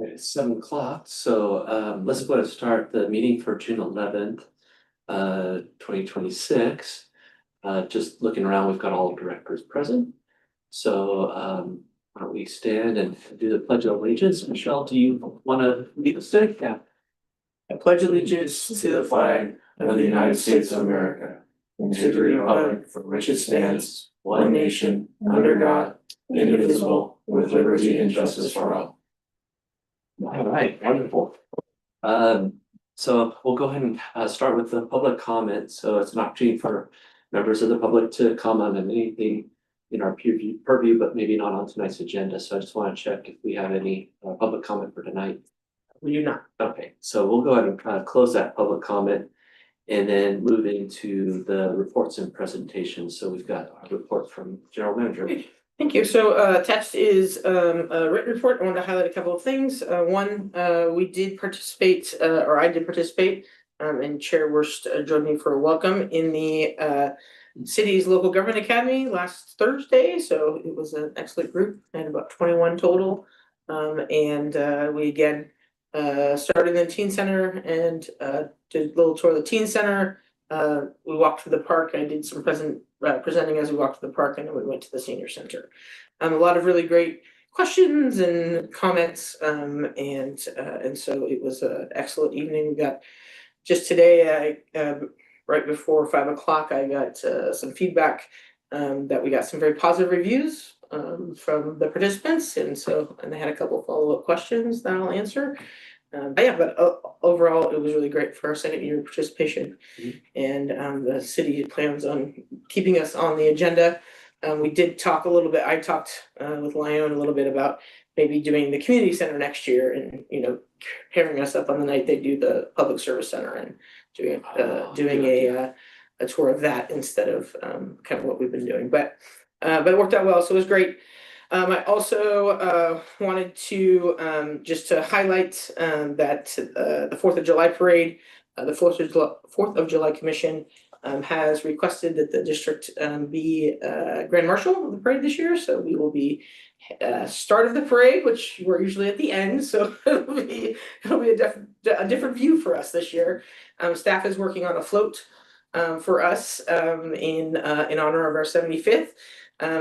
It's 7 o'clock, so let's go ahead and start the meeting for June 11th, 2026. Just looking around, we've got all directors present. So why don't we stand and do the Pledge of Allegiance? Michelle, do you want to lead the stick? Yeah. I pledge allegiance to the flag of the United States of America and to the republic for which it stands, one nation, under God, indivisible, with liberty and justice for all. All right, wonderful. So we'll go ahead and start with the public comment. So it's an opportunity for members of the public to comment on anything in our purview, but maybe not on tonight's agenda. So I just want to check if we have any public comment for tonight. We do not. Okay, so we'll go ahead and close that public comment and then move into the reports and presentations. So we've got a report from General Manager. Thank you. So attached is a written report. I want to highlight a couple of things. One, we did participate, or I did participate, and Chair Wurst joined me for a welcome in the city's local government academy last Thursday. So it was an excellent group. I had about 21 total. And we again started in the teen center and did a little tour of the teen center. We walked through the park. I did some presenting as we walked to the park, and then we went to the senior center. A lot of really great questions and comments, and so it was an excellent evening. We got just today, right before 5 o'clock, I got some feedback that we got some very positive reviews from the participants, and they had a couple of follow-up questions that I'll answer. But overall, it was really great for our second year participation. And the city plans on keeping us on the agenda. We did talk a little bit. I talked with Lyon a little bit about maybe doing the community center next year, and pairing us up on the night they do the public service center and doing a tour of that instead of kind of what we've been doing. But it worked out well, so it was great. I also wanted to just to highlight that the 4th of July parade, the 4th of July Commission has requested that the district be Grand Marshal of the parade this year. So we will be start of the parade, which we're usually at the end. So it'll be a different view for us this year. Staff is working on a float for us in honor of our 75th.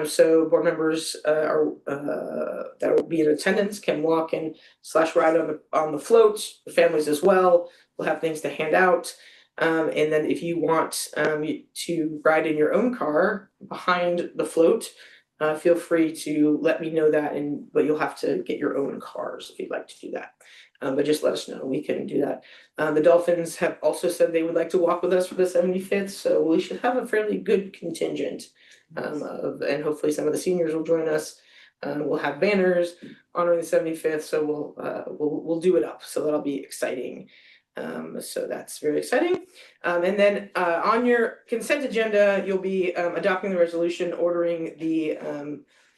So board members that will be in attendance can walk and / ride on the float. The families as well will have things to hand out. And then if you want to ride in your own car behind the float, feel free to let me know that. But you'll have to get your own cars if you'd like to do that. But just let us know. We can do that. The Dolphins have also said they would like to walk with us for the 75th. So we should have a fairly good contingent. And hopefully some of the seniors will join us. We'll have banners honoring the 75th, so we'll do it up. So that'll be exciting. So that's very exciting. And then on your consent agenda, you'll be adopting the resolution ordering the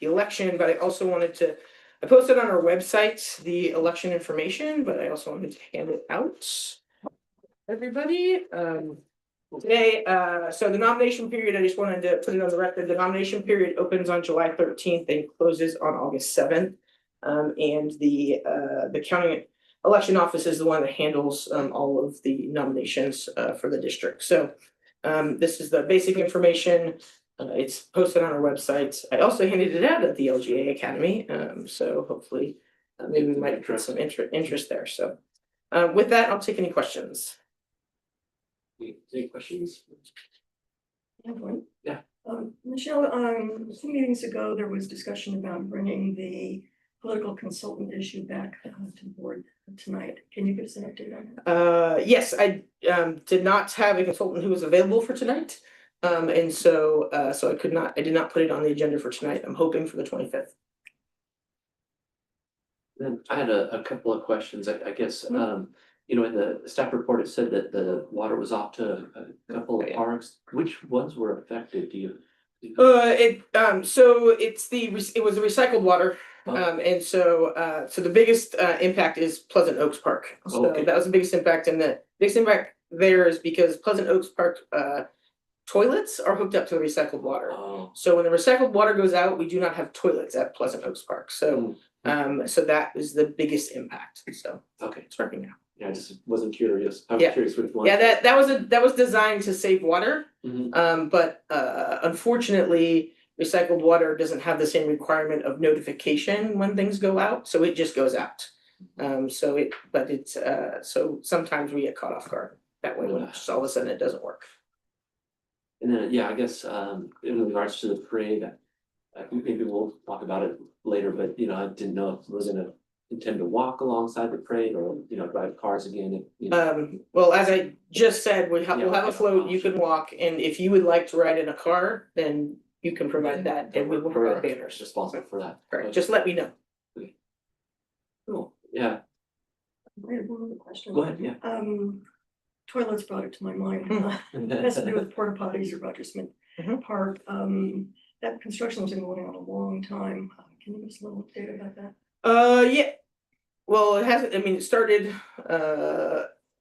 election. But I also wanted to I posted on our website the election information, but I also wanted to hand it out. Everybody. Today, so the nomination period, I just wanted to put it on the record. The nomination period opens on July 13th and closes on August 7th. And the county election office is the one that handles all of the nominations for the district. So this is the basic information. It's posted on our website. I also handed it out at the LGA Academy. So hopefully maybe we might get some interest there. So with that, I'll take any questions. Any questions? Yeah. Michelle, 2 meetings ago, there was discussion about bringing the political consultant issue back to the board tonight. Can you give us an update on that? Yes, I did not have a consultant who was available for tonight. And so I did not put it on the agenda for tonight. I'm hoping for the 25th. Then I had a couple of questions, I guess. In the staff report, it said that the water was off to a couple of parks. Which ones were affected? Do you? So it was the recycled water. And so the biggest impact is Pleasant Oaks Park. So that was the biggest impact, and the biggest impact there is because Pleasant Oaks Park toilets are hooked up to the recycled water. So when the recycled water goes out, we do not have toilets at Pleasant Oaks Park. So So that was the biggest impact, so Okay, it's working now. yeah, I just wasn't curious. I was Yeah. curious which one. Yeah, that was designed to save water, Mhm. but unfortunately, recycled water doesn't have the same requirement of notification when things go out, so it just goes out. So sometimes we get caught off guard that way when just all of a sudden it doesn't work. And then, yeah, I guess, in regards to the parade, I think maybe we'll talk about it later, but, I didn't know if we're gonna intend to walk alongside the parade or, drive cars again, Well, as I just said, we'll have Yeah. a float, you can walk, and if you would like to ride in a car, then you can provide that, and we will we're provide banners. responsible for that. Correct, just let me know. Cool, yeah, I have one other question. go ahead, yeah. Toilets brought it to my mind. It has to do with porta potties or Roger Smith Park. That construction has been going on a long time. Can you give us a little update about that? Yeah, well, it hasn't, I mean, it started,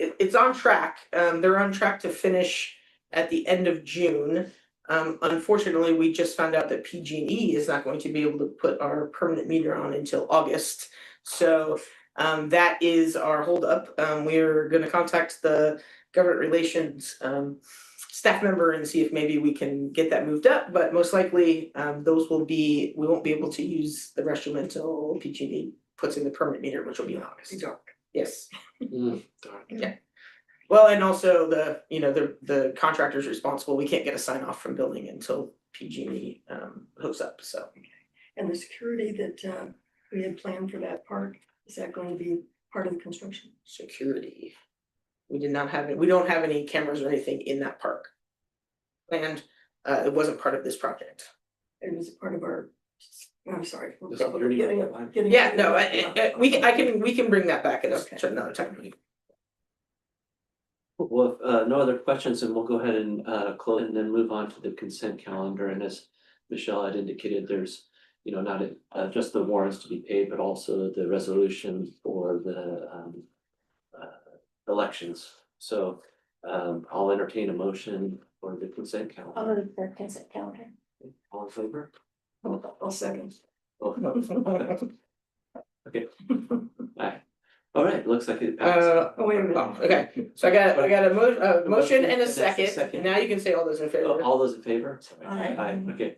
it's on track, they're on track to finish at the end of June. Unfortunately, we just found out that PG&E is not going to be able to put our permanent meter on until August. So, that is our holdup. We're gonna contact the government relations, staff member and see if maybe we can get that moved up, but most likely, we won't be able to use the restroom until PG&E puts in the permanent meter, which will be in August. It's dark. Yes. Darn. Yeah. Well, and also the contractor's responsible. We can't get a sign off from building until PG&E hooks up, so. And the security that we had planned for that park, is that going to be part of the construction? Security. We don't have any cameras or anything in that park. And it wasn't part of this project. It was a part of our, I'm sorry. The security Getting- Yeah, no, we can bring that back at another time. Well, if no other questions, then we'll go ahead and close and then move on to the consent calendar. And as Michelle had indicated, there's, not just the warrants to be paid, but also the resolution for the elections. So I'll entertain a motion for the consent calendar. I'll move the consent calendar. All in favor? I'll second. Oh, okay. All right, looks like it passed. Wait a minute. Okay, so I got a motion and a second, and now you can say all those in favor. All those in favor? Aye. Okay.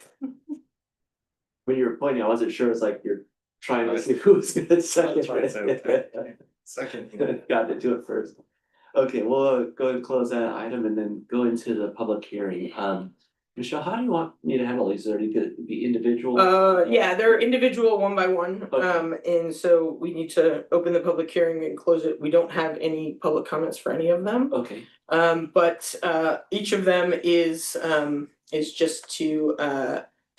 When you were pointing, I wasn't sure, it's like you're trying to see who's gonna second. Second. Got to do it first. Okay, we'll go and close that item and then go into the public hearing. Michelle, how do you want me to handle these? Are they gonna be individual? Yeah, they're individual one by one, Okay. and so we need to open the public hearing and close it. We don't have any public comments for any of them. Okay, But each of them is just to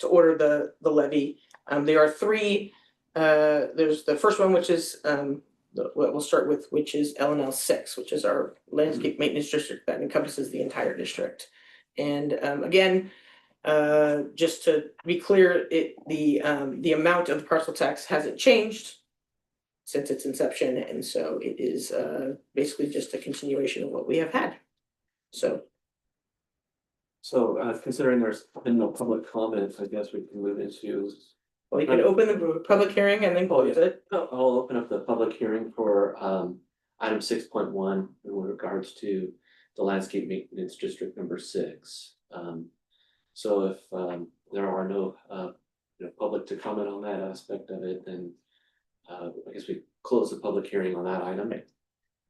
order the levy. There are three, there's the first one, which is what we'll start with, which is LNL 6, which is our landscape maintenance district that encompasses the entire district. And again, just to be clear, the amount of the parcel tax hasn't changed since its inception, and so it is basically just a continuation of what we have had. So considering there's been no public comments, I guess we can move into. well, you can open the public hearing and then close it. I'll open up the public hearing for item 6.1 in regards to the landscape maintenance district number 6. So if there are no public to comment on that aspect of it, then I guess we close the public hearing on that item.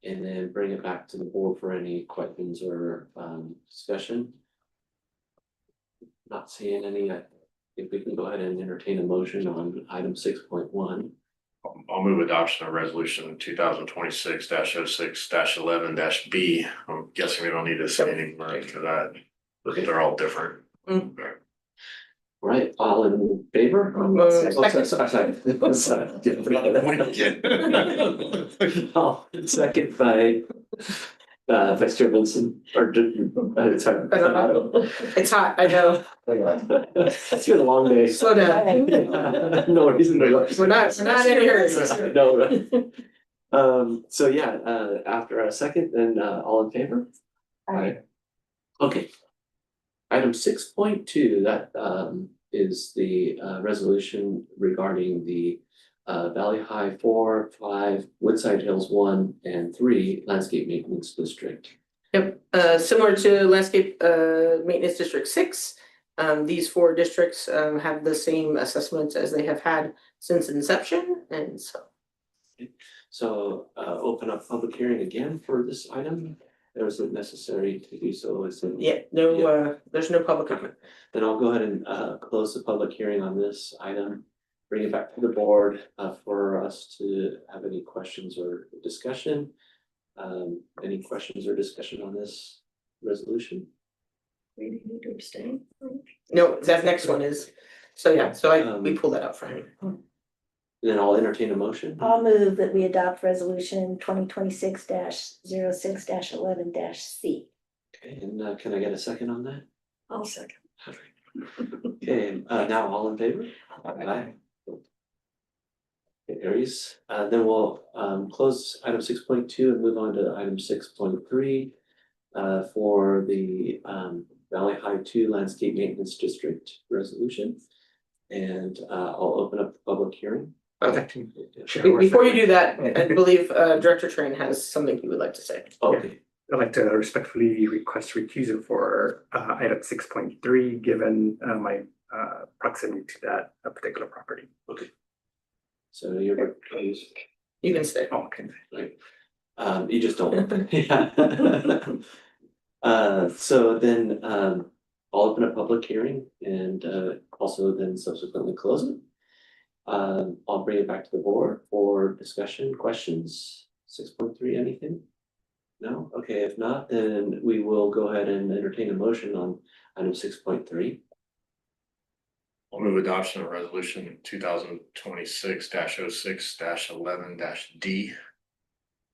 And then bring it back to the board for any questions or discussion. Not seeing any, I think we can go ahead and entertain a motion on item 6.1. I'll move adoption of resolution 2026-06-11-B. I'm guessing we don't need to say any more for that, but they're all different. Right, all in favor? Second by Vice Chair Benson, or sorry. It's hot, I know. It's been a long day. Slow down. No reason to rush. We're not in here. No. So yeah, after a second, then all in favor? Aye. Okay. Item 6.2, that is the resolution regarding the Valley High 4, 5, Woodside Hills 1, and 3 Landscape Maintenance District. Yep, similar to landscape maintenance district 6. These 4 districts have the same assessments as they have had since inception, and so. So open up public hearing again for this item. Or is it necessary to do so? Yeah, no, there's no public comment. Then I'll go ahead and close the public hearing on this item. Bring it back to the board for us to have any questions or discussion. Any questions or discussion on this resolution? We need to abstain. No, that next one is, so yeah, so we pulled that up for him. Then I'll entertain a motion. I'll move that we adopt resolution 2026-06-11-C. Okay, and can I get a second on that? I'll second. Okay, now all in favor? Aye. Okay, Aries, then we'll close item 6.2 and move on to item 6.3 for the Valley High 2 Landscape Maintenance District resolution. And I'll open up the public hearing. Okay. Before you do that, I believe Director Train has something he would like to say. Okay. I'd like to respectfully request recusal for item 6.3, given my proximity to that particular property. Okay. So you're You can stay. Oh, okay. right. You just don't. Yeah. So then I'll open a public hearing and also then subsequently close it. I'll bring it back to the board for discussion, questions. 6.3, anything? No? Okay, if not, then we will go ahead and entertain a motion on item 6.3. I'll move adoption of resolution 2026-06-11-D.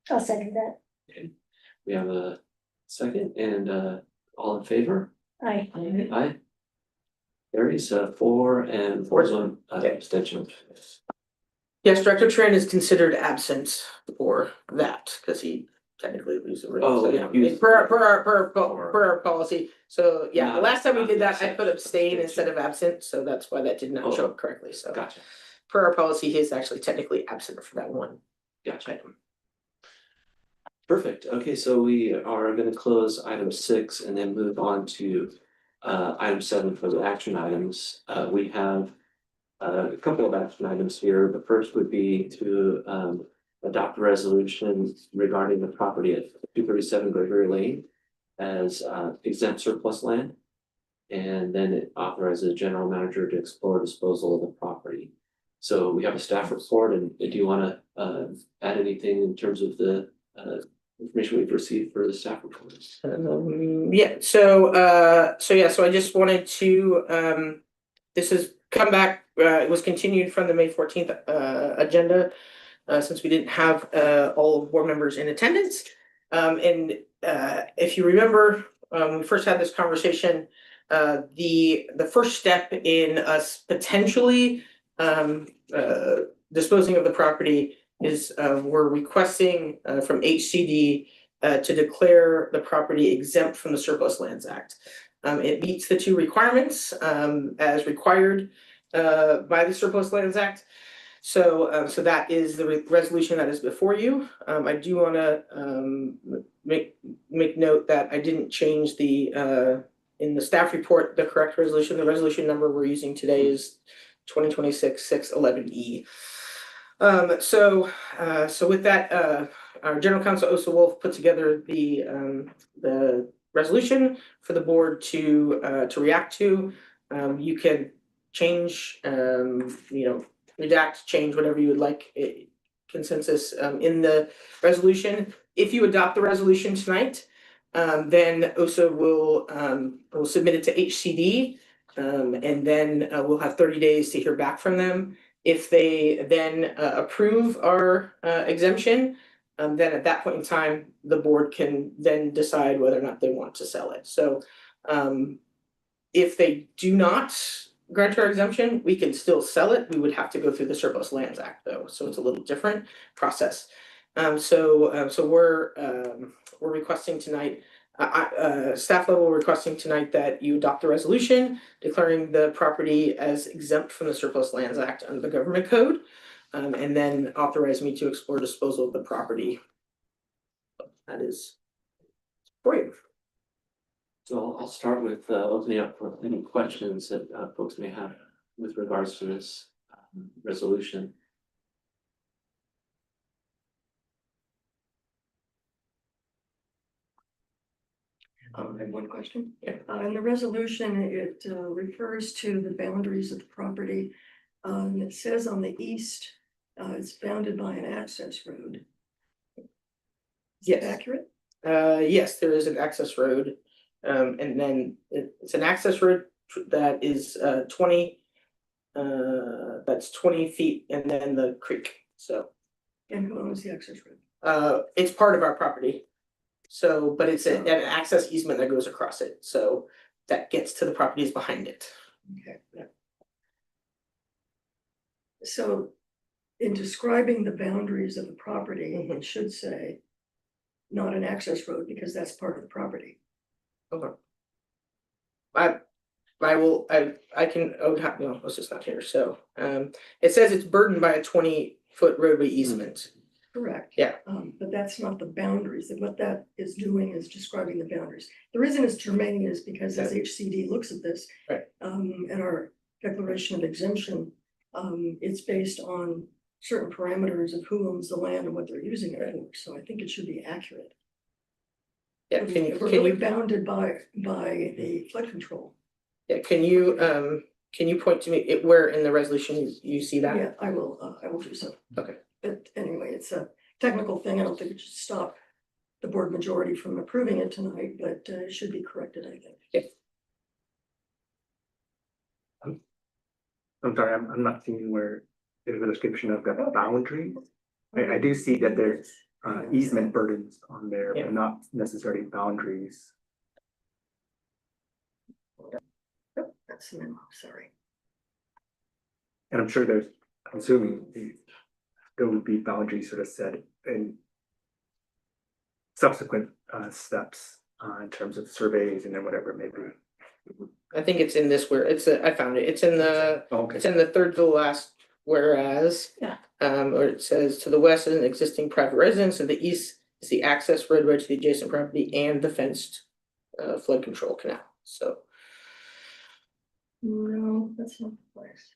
I'll second that. Okay, we have a second and all in favor? Aye. Aye. Carries 4 and 4's one abstention. Yes, Director Train is considered absent for that, because he technically loses the ring. Oh, So, yeah. yeah, per our policy, so yeah, the last time we did that, I put abstain instead of absent, so that's why that did not show up correctly, so. Gotcha, Per our policy, he is actually technically absent for that one gotcha. item. Perfect. Okay, so we are gonna close item 6 and then move on to item 7 for the action items. We have a couple of action items here. The first would be to adopt a resolution regarding the property at 237 Gregory Lane as exempt surplus land. And then it authorizes the general manager to explore disposal of the property. So we have a staff report, and do you wanna add anything in terms of the information we've received for the staff report? Yeah, so I just wanted to, this has come back, it was continued from the May 14th agenda. Since we didn't have all board members in attendance. And if you remember, when we first had this conversation, the first step in us potentially disposing of the property is we're requesting from HCD to declare the property exempt from the Surplus Lands Act. It meets the 2 requirements as required by the Surplus Lands Act. So that is the resolution that is before you. I do want to make note that I didn't change the in the staff report the correct resolution. The resolution number we're using today is 2026-611E. So with that, our General Counsel Osa Wolf put together the resolution for the board to react to. You can change, redact, change, whatever you would like, consensus in the resolution. If you adopt the resolution tonight, then OSA will submit it to HCD, and then we'll have 30 days to hear back from them. If they then approve our exemption, then at that point in time, the board can then decide whether or not they want to sell it. So if they do not grant our exemption, we can still sell it. We would have to go through the Surplus Lands Act though, so it's a little different process. So we're requesting tonight, staff level requesting tonight that you adopt the resolution declaring the property as exempt from the Surplus Lands Act under the Government Code. and then authorize me to explore disposal of the property. That is for you. So I'll start with opening up for any questions that folks may have with regards to this resolution. I have one question. Yeah. In the resolution, it refers to the boundaries of the property. It says on the east, it's bounded by an access road. Is that Yes. accurate? Yes, there is an access road. And then it's an access road that is 20. That's 20 feet and then the creek, so. And who owns the access road? It's part of our property. So, but it's an access easement that goes across it, so that gets to the properties behind it. Okay. Yeah. So in describing the boundaries of the property, Mhm. it should say not an access road because that's part of the property. Okay. I can, no, it's just not here, so, it says it's burdened by a 20-foot roadway easement. Correct. Yeah. But that's not the boundaries. And what that is doing is describing the boundaries. The reason it's germane is because as HCD looks at this. Right. And our declaration of exemption, it's based on certain parameters of who owns the land and what they're using it for. So I think it should be accurate. Yeah, If we're really bounded by the flood control. yeah, can you point to me where in the resolution you see that? Yeah, I will do so. Okay. But anyway, it's a technical thing. I don't think it should stop the board majority from approving it tonight, but it should be corrected, I think. Yeah. I'm sorry, I'm not seeing where there's a description of the boundary. I do see that there's easement burdens on there, Yeah. but not necessarily boundaries. Yep, that's the memo, sorry. And I'm sure I'm assuming there would be boundaries sort of set in subsequent steps in terms of surveys and then whatever it may be. I think it's in this where I found it. It's in the Okay. third to the last whereas. Yeah. Where it says to the west is an existing private residence, and the east is the access roadway to the adjacent property and the fenced flood control canal. So No, that's not the place.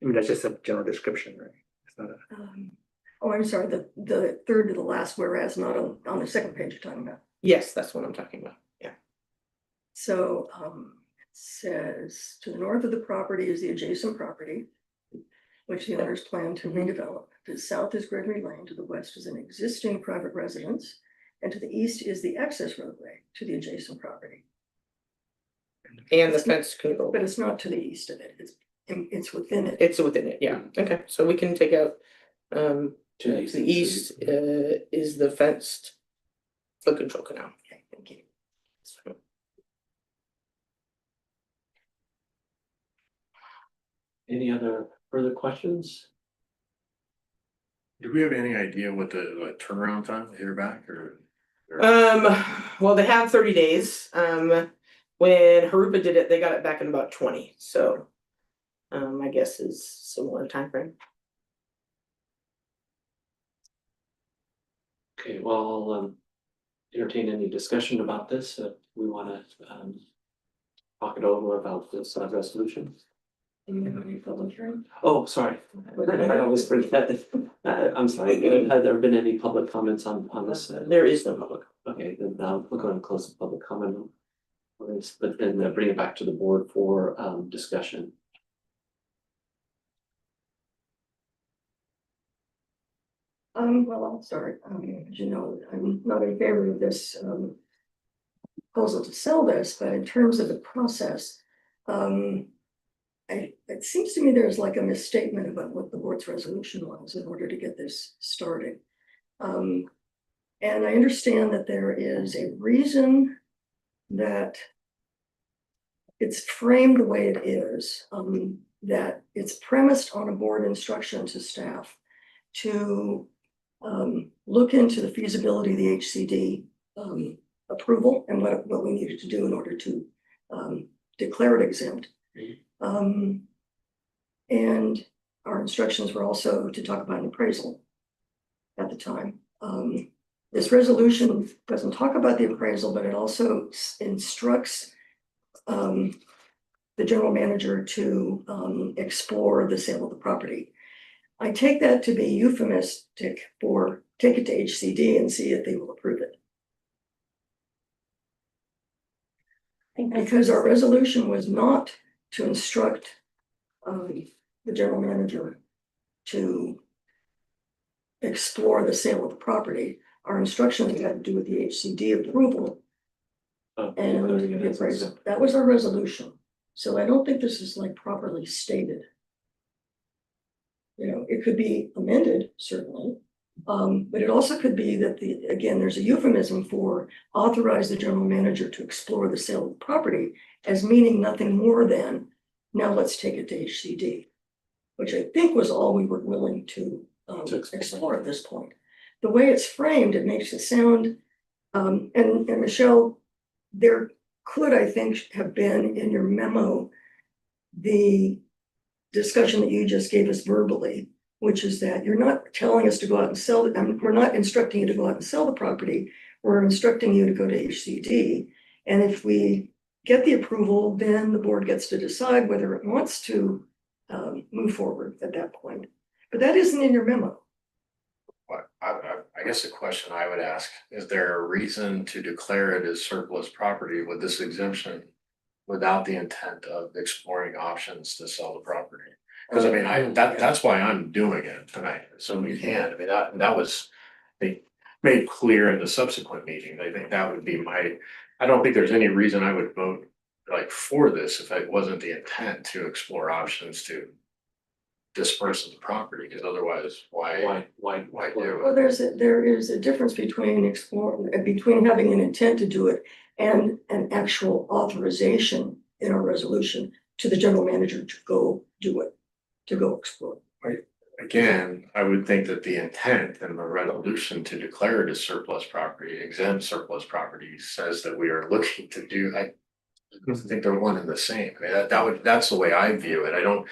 I mean, that's just a general description, right? It's not a. Oh, I'm sorry, the third to the last whereas, not on the second page you're talking about. yes, that's what I'm talking about. Yeah. So it says to the north of the property is the adjacent property, which the owners plan to redevelop. To the south is Gregory Lane, to the west is an existing private residence, and to the east is the access roadway to the adjacent property. And the fence control. But it's not to the east of it, it's within it. It's within it, yeah. Okay, so we can take out to the east is the fenced flood control canal. Okay, thank you. Any other further questions? Do we have any idea what the turnaround time to hear back or? Well, they have 30 days. When Harupa did it, they got it back in about 20. So my guess is similar time frame. Okay, well, I'll entertain any discussion about this, if we wanna talk it over about this resolution. Any public hearing? Oh, sorry. I always forget. I'm sorry, have there been any public comments on this? There is no public. Okay, then we're going to close the public comment on this, but then bring it back to the board for discussion. Well, I'll start. As you know, I'm not in favor of this proposal to sell this, but in terms of the process, it seems to me there's like a misstatement about what the board's resolution was in order to get this started. And I understand that there is a reason that it's framed the way it is, that it's premised on a board instruction to staff to look into the feasibility of the HCD approval and what we needed to do in order to declare it exempt. And our instructions were also to talk about an appraisal at the time. This resolution doesn't talk about the appraisal, but it also instructs the general manager to explore the sale of the property. I take that to be euphemistic for take it to HCD and see if they will approve it. I think that's Because our resolution was not to instruct the general manager to explore the sale of the property. Our instructions had to do with the HCD approval and the appraisal. That was our resolution. So I don't think this is like properly stated. You know, it could be amended, certainly. But it also could be that again, there's a euphemism for authorize the general manager to explore the sale of the property as meaning nothing more than now let's take it to HCD, which I think was all we were willing to explore at this point. The way it's framed, it makes it sound, and Michelle, there could, I think, have been in your memo, the discussion that you just gave us verbally, which is that you're not telling us to go out and sell it. We're not instructing you to go out and sell the property. We're instructing you to go to HCD. And if we get the approval, then the board gets to decide whether it wants to move forward at that point. But that isn't in your memo. What, I guess the question I would ask, is there a reason to declare it as surplus property with this exemption without the intent of exploring options to sell the property? Because I mean, that's why I'm doing it tonight, so we can, I mean, that was made clear in the subsequent meeting. I think that would be I don't think there's any reason I would vote like for this if it wasn't the intent to explore options to disperse the property, because otherwise, why do Well, it? there is a difference between between having an intent to do it and an actual authorization in our resolution to the general manager to go do it, to go explore. Again, I would think that the intent in the resolution to declare it as surplus property, exempt surplus property, says that we are looking to do, I think they're one and the same. I mean, that's the way I view it. I don't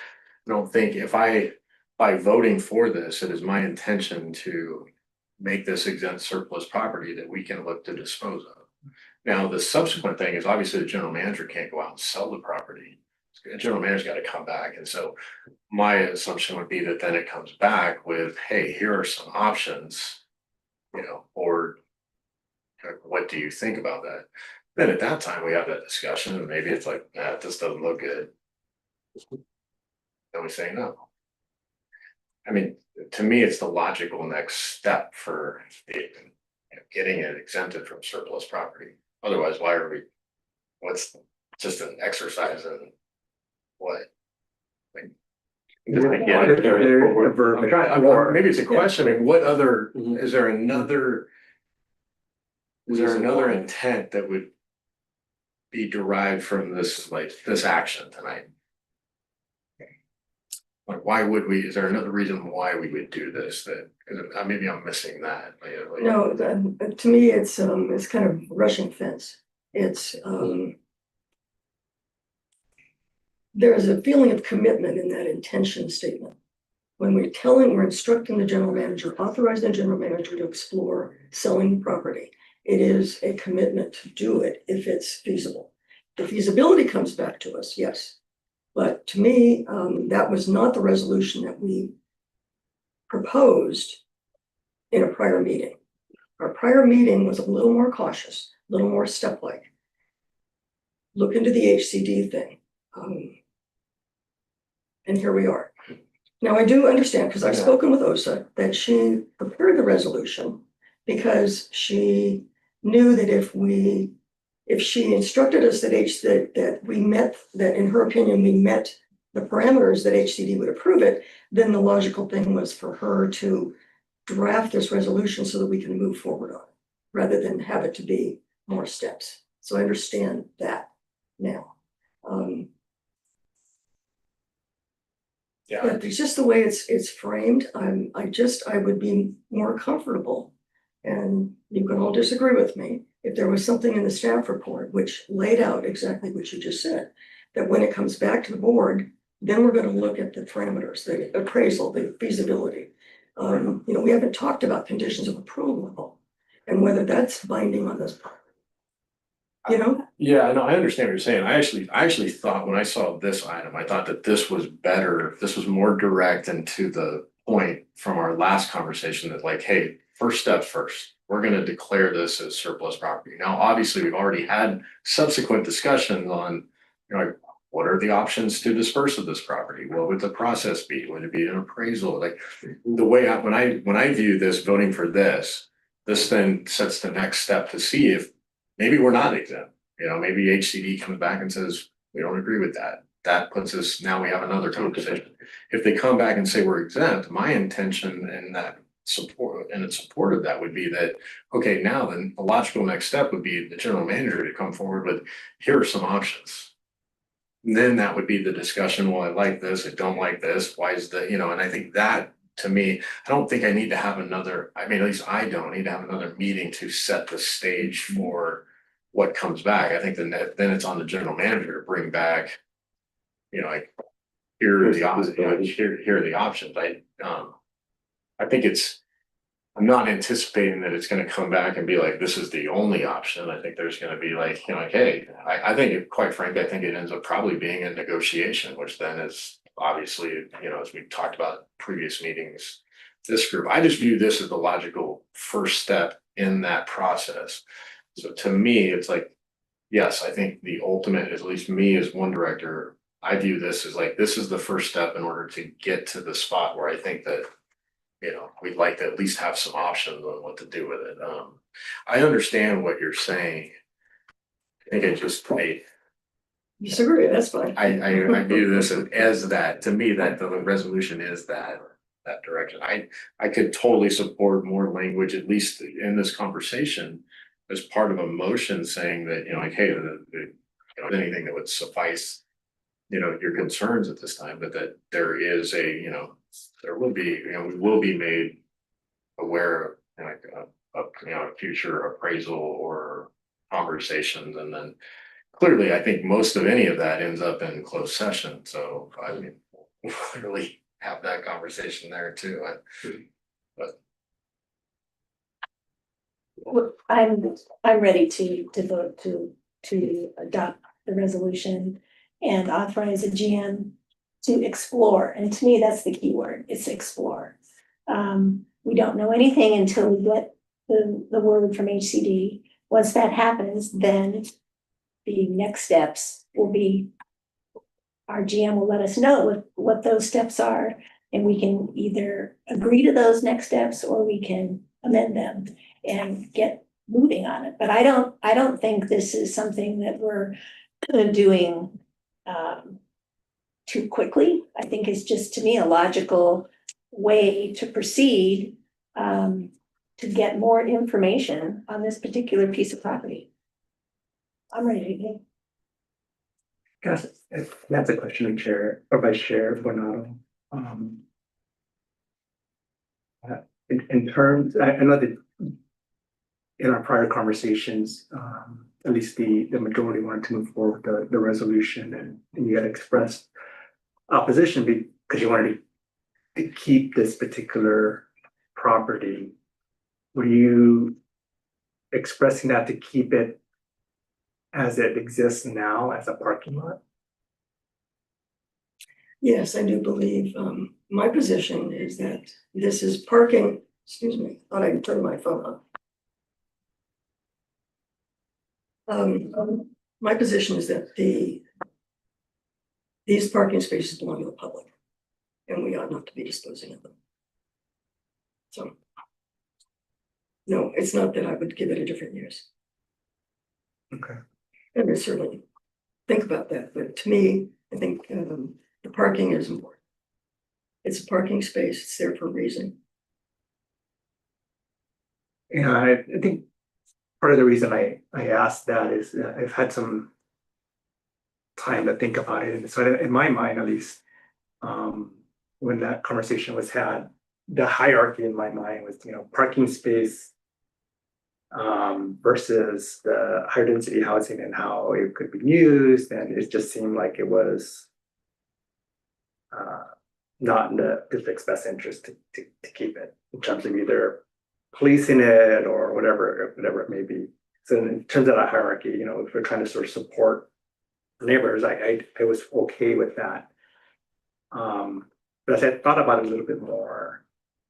think by voting for this, it is my intention to make this exempt surplus property that we can look to dispose of. Now, the subsequent thing is obviously the general manager can't go out and sell the property. The general manager's got to come back. And so my assumption would be that then it comes back with, hey, here are some options, you know, or what do you think about that? Then at that time we have that discussion and maybe it's like, nah, this doesn't look good. Then we say no. I mean, to me, it's the logical next step for getting it exempted from surplus property. Otherwise, why are we, what's just an exercise in what? Maybe it's a question, I mean, what other, is there another intent that would be derived from this, like, this action tonight? Like, why would we, is there another reason why we would do this, that, because maybe I'm missing that. No, to me, it's kind of rushing fence. It's, there is a feeling of commitment in that intention statement. When we're instructing the general manager, authorizing the general manager to explore selling property, it is a commitment to do it if it's feasible. The feasibility comes back to us, yes. But to me, that was not the resolution that we proposed in a prior meeting. Our prior meeting was a little more cautious, a little more step-like. Look into the HCD thing. And here we are. Now, I do understand, because I've spoken with OSA, that she prepared the resolution because she knew that if she instructed us that we met, that in her opinion, we met the parameters that HCD would approve it, then the logical thing was for her to draft this resolution so that we can move forward on it, rather than have it to be more steps. So I understand that now. But it's just the way it's framed. I would be more comfortable, and you can all disagree with me, if there was something in the staff report which laid out exactly what you just said, that when it comes back to the board, then we're gonna look at the parameters, the appraisal, the feasibility. We haven't talked about conditions of approval and whether that's binding on this. Yeah, no, I understand what you're saying. I actually thought when I saw this item, I thought that this was better, this was more direct and to the point from our last conversation that like, hey, first steps first. We're gonna declare this as surplus property. Now, obviously, we've already had subsequent discussions on, like, what are the options to dispose of this property? What would the process be? Would it be an appraisal? Like the way when I view this, voting for this then sets the next step to see if maybe we're not exempt. Maybe HCD comes back and says, we don't agree with that. That puts us, now we have another conversation. If they come back and say we're exempt, my intention and that support and in support of that would be that, okay, now then the logical next step would be the general manager to come forward with, here are some options. And then that would be the discussion, well, I like this, I don't like this, why is that, and I think that to me, I don't think I need to have another, at least I don't need to have another meeting to set the stage for what comes back. I think then it's on the general manager to bring back, like, here are the options, here are the options. I think I'm not anticipating that it's gonna come back and be like, this is the only option. I think there's gonna be like, hey, I think quite frankly, I think it ends up probably being a negotiation, which then is obviously, as we talked about previous meetings, this group, I just view this as the logical first step in that process. So to me, it's like, yes, I think the ultimate, at least me as one director, I view this as like, this is the first step in order to get to the spot where I think that, we'd like to at least have some options on what to do with it. I understand what you're saying. I think Disagree, that's fine. I view this as that, to me, that the resolution is that direction. I could totally support more language, at least in this conversation, as part of a motion saying that, like, hey, anything that would suffice, your concerns at this time, but that there is there will be, we will be made aware of like a future appraisal or conversations, and then clearly, I think most of any of that ends up in closed session. So we'll clearly have that conversation there too. I'm ready to vote to adopt the resolution and authorize a GM to explore. And to me, that's the key word. It's explore. We don't know anything until we get the word from HCD. Once that happens, then the next steps will be our GM will let us know what those steps are, and we can either agree to those next steps or we can amend them and get moving on it. But I don't think this is something that we're doing too quickly. I think it's just, to me, a logical way to proceed to get more information on this particular piece of property. I'm ready to go. Guys, that's a question of Chair or Vice Chair Bonato. In terms, I know that in our prior conversations, at least the majority wanted to move forward with the resolution, and you had expressed opposition because you wanted to keep this particular property. Were you expressing that to keep it as it exists now as a parking lot? Yes, I do believe, my position is that this is parking, excuse me, thought I turned my phone on. My position is that these parking spaces belong to the public, and we ought not to be disposing of them. So, no, it's not that I would give it a different use. Okay. And I certainly think about that, but to me, I think the parking is important. It's a parking space, it's there for a reason. Yeah, I think part of the reason I asked that is that I've had some time to think about it. And so in my mind, at least, when that conversation was had, the hierarchy in my mind was, parking space versus the higher density housing and how it could be used. And it just seemed like it was not in the district's best interest to keep it, in terms of either policing it or whatever it may be. So in terms of that hierarchy, if we're trying to sort of support neighbors, I was okay with that. But as I thought about it a little bit more,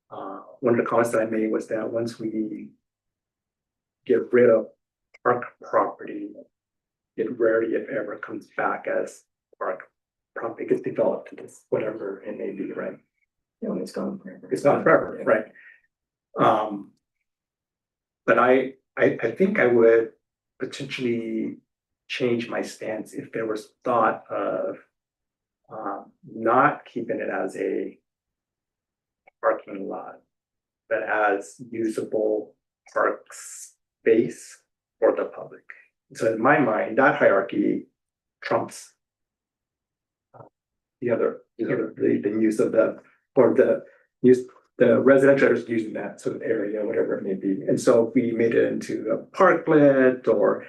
one of the comments that I made was that once we get rid of park property, it rarely, if ever, comes back as park property, gets developed into whatever it may be, right? It's gone forever. It's not forever, right? But I think I would potentially change my stance if there was thought of not keeping it as a parking lot, but as usable park space for the public. So in my mind, that hierarchy trumps the use of the residential is using that sort of area, whatever it may be. And so if we made it into a parklet, or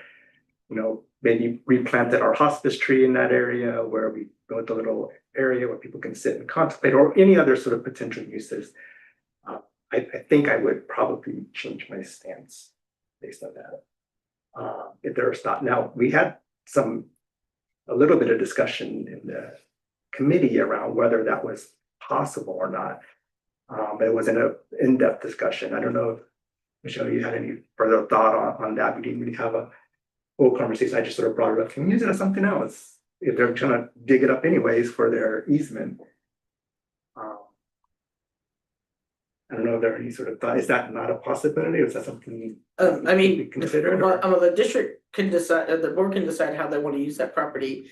maybe replanted our hospice tree in that area, where we built a little area where people can sit and contemplate, or any other sort of potential uses, I think I would probably change my stance based on that. If there was not, now we had a little bit of discussion in the committee around whether that was possible or not. But it wasn't an in-depth discussion. I don't know if, Michelle, you had any further thought on that. We didn't really have a whole conversation. I just sort of brought it up. Can we use it as something else if they're trying to dig it up anyways for their easement? I don't know if there are any sort of thought. Is that not a possibility, or is that something? I mean, we considered? the district can decide, the board can decide how they want to use that property.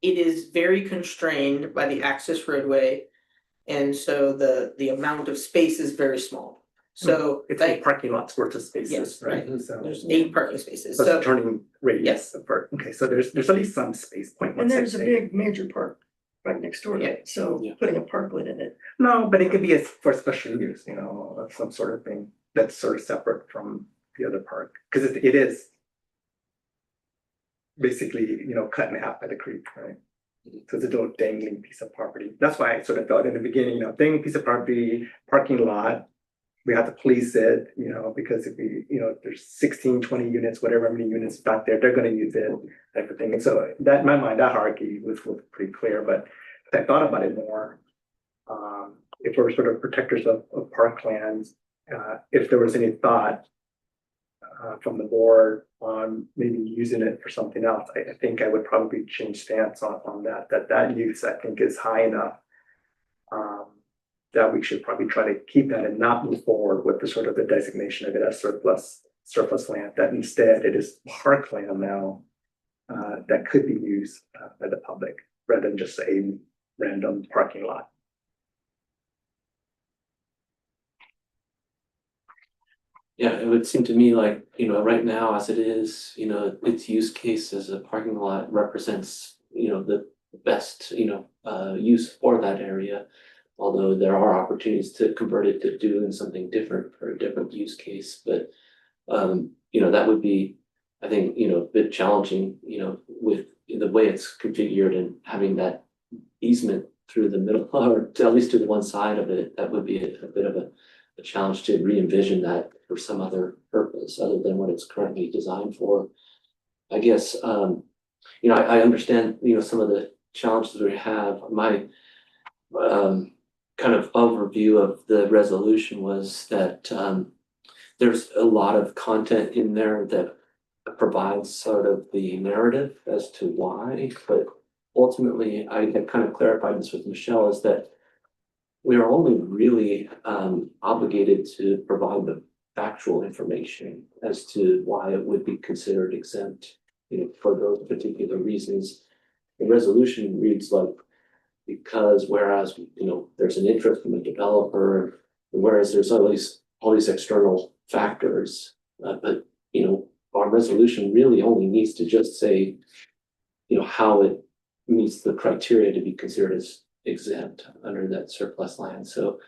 It is very constrained by the access roadway. And so the amount of space is very small. So It's 8 parking lots worth of spaces, Yes, right? right. So there's 8 parking spaces. so So turning radius Yes. apart. Okay, so there's at least some space. And there's a big major park right next door to Yeah. it, so Yeah. putting a parklet in it. No, but it could be for special use, of some sort of thing that's sort of separate from the other park, because it is basically, cut in half by the creek, right? So it's a little dangling piece of property. That's why I sort of thought in the beginning, dangling piece of property, parking lot, we have to police it, because if we, there's 16, 20 units, whatever many units back there, they're gonna use it, type of thing. And so that, in my mind, that hierarchy was pretty clear, but I thought about it more. If we're sort of protectors of parklands, if there was any thought from the board on maybe using it for something else, I think I would probably change stance on that use, I think, is high enough. That we should probably try to keep that and not move forward with the sort of the designation of it as surplus land, that instead it is parkland now that could be used by the public rather than just a random parking lot. Yeah, it would seem to me like, right now as it is, its use case as a parking lot represents, the best, use for that area. Although there are opportunities to convert it to doing something different for a different use case, but that would be, I think, a bit challenging, with the way it's configured and having that easement through the middle, or at least to the one side of it. That would be a bit of a challenge to re-envision that for some other purpose other than what it's currently designed for. I guess, I understand, some of the challenges we have. My kind of overview of the resolution was that there's a lot of content in there that provides sort of the narrative as to why, but ultimately I had kind of clarified this with Michelle, is that we are only really obligated to provide the factual information as to why it would be considered exempt, for those particular reasons. The resolution reads like, because whereas, there's an interest from the developer, whereas there's all these external factors, but, our resolution really only needs to just say, how it meets the criteria to be considered as exempt under that surplus land. So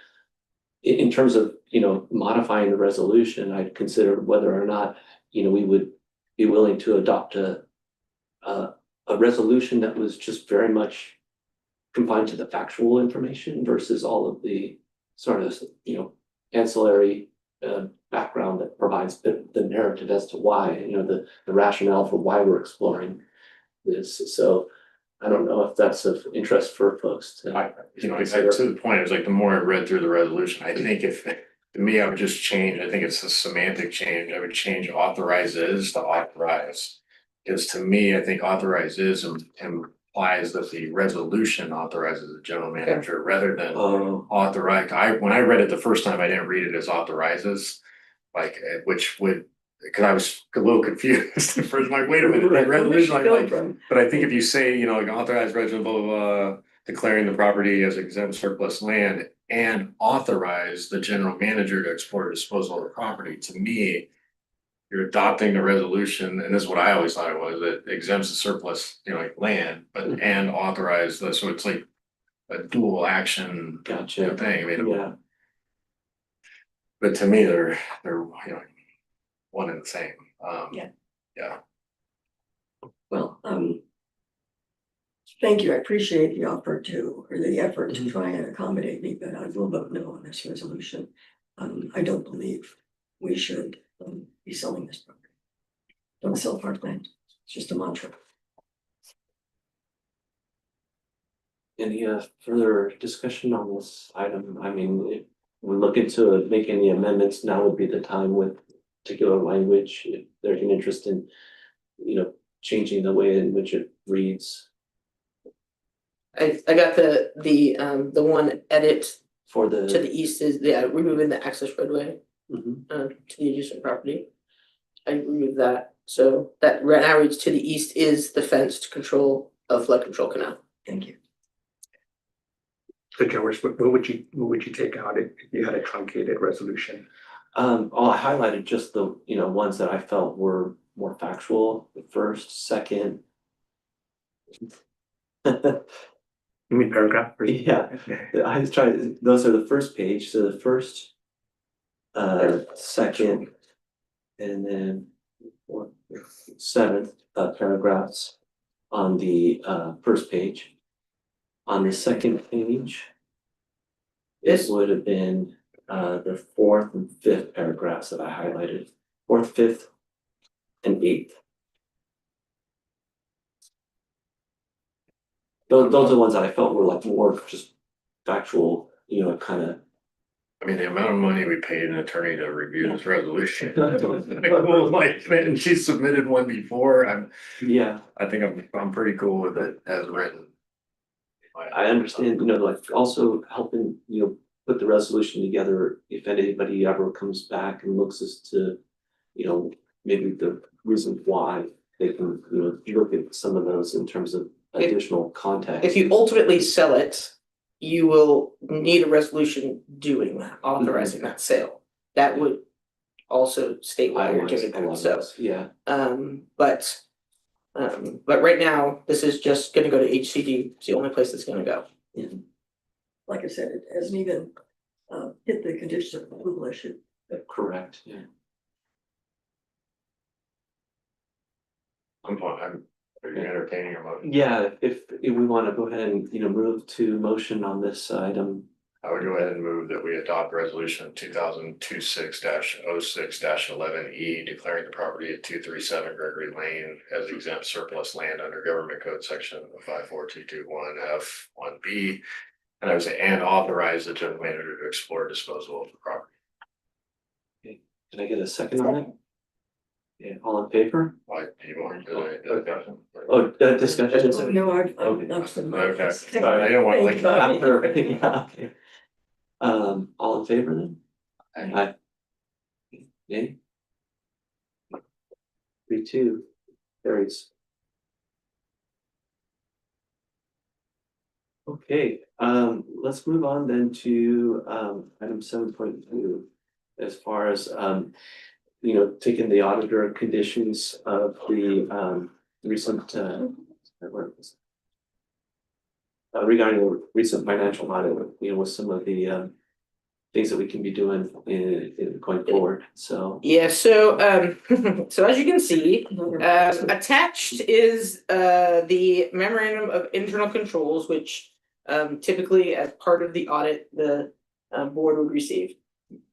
in terms of, modifying the resolution, I'd consider whether or not, we would be willing to adopt a resolution that was just very much confined to the factual information versus all of the sort of, ancillary background that provides the narrative as to why, the rationale for why we're exploring this. So I don't know if that's of interest for folks to. I to the point, it was like the more I read through the resolution, I think to me, I would just change, I think it's a semantic change, I would change authorizes to authorize. Because to me, I think authorizes implies that the resolution authorizes the general manager rather than authorize. When I read it the first time, I didn't read it as authorizes. Which would, because I was a little confused at first, like, wait a minute, that resolution, but I think if you say, like authorized resident, blah, blah, blah, declaring the property as exempt surplus land and authorize the general manager to explore or disposal of the property, to me, you're adopting the resolution, and this is what I always thought it was, that exempts the surplus, like land, but and authorize the, so it's like a dual action Gotcha. thing. I mean, Yeah. but to me, they're one and the same. Yeah. Well, thank you. I appreciate the offer or the effort to try and accommodate me, but I will vote no on this resolution. I don't believe we should be selling this property. Don't sell parkland. It's just a mantra. Any further discussion on this item? I mean, if we're looking to make any amendments, now would be the time with particular language, if there's an interest in, changing the way in which it reads. I got the one edit For to the. the east is, removing the access roadway Mhm. to the adjacent property. I removed that, so that right now reads to the east is the fenced control of flood control canal. Thank you. So George, what would you take out if you had a truncated resolution? I highlighted just the, ones that I felt were more factual, the first, second. You mean paragraph? Yeah. I was trying, those are the first page, so the first, second, and then seventh paragraphs on the first page. On the second page, it would have been the fourth and fifth paragraphs that I highlighted, fourth, fifth, and eighth. Those are the ones that I felt were like more just factual, kind of. I mean, the amount of money we paid an attorney to review this resolution. And she submitted one before. I think I'm pretty cool with it as written. I understand, also helping, put the resolution together, if anybody ever comes back and looks as to, maybe the reason why they can, look at some of those in terms of additional context. If you ultimately sell it, you will need a resolution doing that, authorizing that sale. That would also state why you're giving them, so. Yeah. But right now, this is just gonna go to HCD, it's the only place that's gonna go. Like I said, it hasn't even hit the conditions of approval issue. Correct, yeah. Are you entertaining a motion? Yeah, if we want to go ahead and, move to motion on this item. I would go ahead and move that we adopt resolution 2026-06-11E, declaring the property at 237 Gregory Lane as exempt surplus land under government code section 54221F1B. And I would say, and authorize the general manager to explore disposal of the property. Okay. Can I get a second on that? Yeah, all in favor? Why do you want to do discussion? Discussion. No, Okay. I'm Okay, sorry, I didn't want to like. After, yeah, okay. All in favor then? Aye. Nay? 3-2, carries. Okay, let's move on then to item 7.2. As far as taking the auditor conditions of the recent regarding the recent financial audit, with some of the things that we can be doing in going forward, so. Yeah, so so as you can see, attached is the memorandum of internal controls, which typically as part of the audit, the board would receive.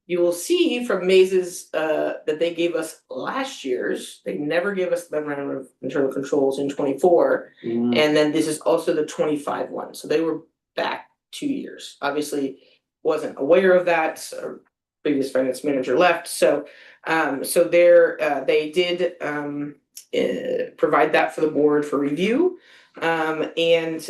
You will see from Maze's that they gave us last year's, they never gave us the memorandum of internal controls in 24. And then this is also the 25 one, so they were back 2 years. Obviously, wasn't aware of that, our previous finance manager left, so they did provide that for the board for review. And